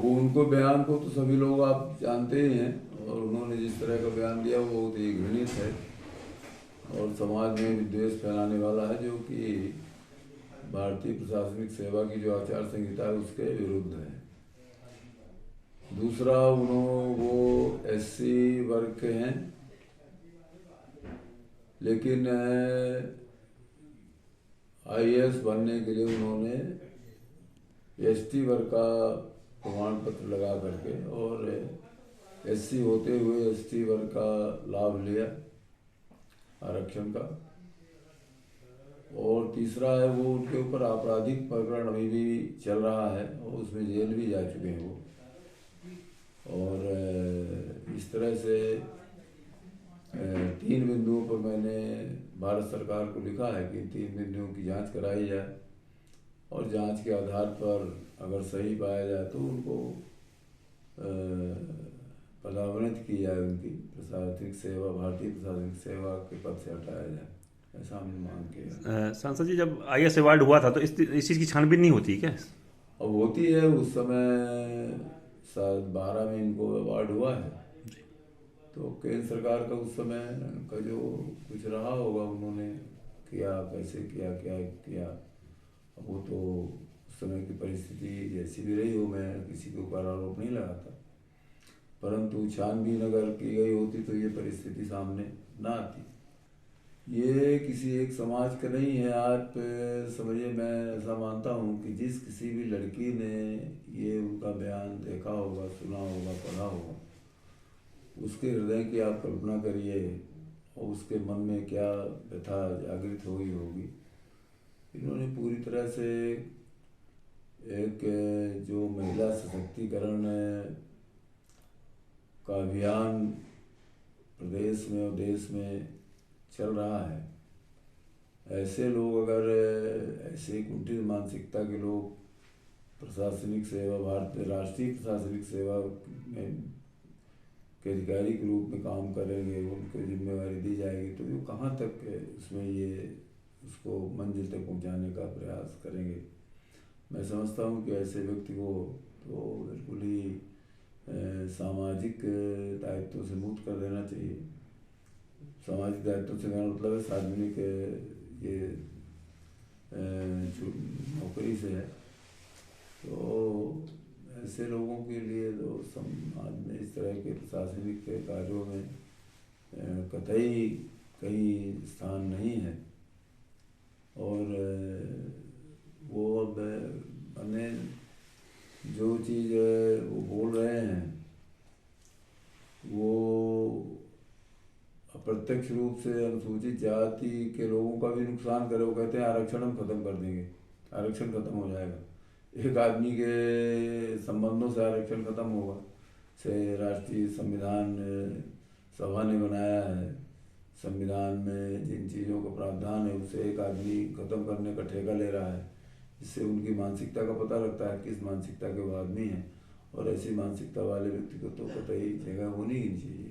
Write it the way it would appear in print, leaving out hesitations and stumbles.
अब उनको बयान को तो सभी लोग आप जानते ही हैं, और उन्होंने जिस तरह का बयान दिया वो बहुत ही घृणित है और समाज में विद्वेष फैलाने वाला है, जो कि भारतीय प्रशासनिक सेवा की जो आचार संहिता है उसके विरुद्ध है। दूसरा, वो एससी वर्ग के हैं, लेकिन आईएएस बनने के लिए उन्होंने एसटी वर्ग का प्रमाण पत्र लगा करके और एससी होते हुए एसटी वर्ग का लाभ लिया आरक्षण का। और तीसरा है, वो उनके ऊपर आपराधिक प्रकरण अभी भी चल रहा है और उसमें जेल भी जा चुके हैं वो। और इस तरह से 3 बिंदुओं पर मैंने भारत सरकार को लिखा है कि 3 बिंदुओं की जांच कराई जाए और जांच के आधार पर अगर सही पाया जाए तो उनको पदावनत की जाए, उनकी प्रशासनिक सेवा, भारतीय प्रशासनिक सेवा के पद से हटाया जाए, ऐसा हमने मांग किया। सांसद जी, जब आईएएस अवार्ड हुआ था तो इस चीज़ की छानबीन नहीं होती क्या? अब होती है, उस समय साल 12 में इनको अवार्ड हुआ है, तो केंद्र सरकार का उस समय का जो कुछ रहा होगा, उन्होंने किया, कैसे किया, क्या किया, अब वो तो उस समय की परिस्थिति जैसी भी रही हो, मैं किसी के ऊपर आरोप नहीं लगाता, परंतु छानबीन अगर की गई होती तो ये परिस्थिति सामने ना आती। ये किसी एक समाज का नहीं है, आप समझिए, मैं ऐसा मानता हूँ कि जिस किसी भी लड़की ने ये उनका बयान देखा होगा, सुना होगा, पढ़ा होगा, उसके हृदय की आप कल्पना करिए और उसके मन में क्या व्यथा जागृत हुई होगी। इन्होंने पूरी तरह से एक जो महिला सशक्तिकरण का अभियान प्रदेश में और देश में चल रहा है, ऐसे लोग अगर ऐसे कुंठित मानसिकता के लोग प्रशासनिक सेवा, भारतीय राष्ट्रीय प्रशासनिक सेवा में के अधिकारी के रूप में काम करेंगे, उनको जिम्मेवारी दी जाएगी, तो वो कहाँ तक उसमें ये उसको मंजिल तक पहुंचाने का प्रयास करेंगे। मैं समझता हूँ कि ऐसे व्यक्ति को तो बिल्कुल ही सामाजिक दायित्व से मुक्त कर देना चाहिए। सामाजिक दायित्व से मेरा मतलब है सार्वजनिक ये नौकरी से है। तो ऐसे लोगों के लिए तो समाज में इस तरह के प्रशासनिक कार्यों में कतई कहीं स्थान नहीं है। और वो अब मैंने जो चीज़ वो बोल रहे हैं वो अप्रत्यक्ष रूप से अनुसूचित जाति के लोगों का भी नुकसान करे। वो कहते हैं आरक्षण हम खत्म कर देंगे, आरक्षण खत्म हो जाएगा। एक आदमी के संबंधों से आरक्षण खत्म होगा? से राष्ट्रीय संविधान सभा ने बनाया है, संविधान में जिन चीज़ों का प्रावधान है उसे एक आदमी खत्म करने का ठेका ले रहा है। इससे उनकी मानसिकता का पता लगता है किस मानसिकता के वो आदमी हैं, और ऐसी मानसिकता वाले व्यक्ति को तो कतई जगह होनी ही नहीं चाहिए।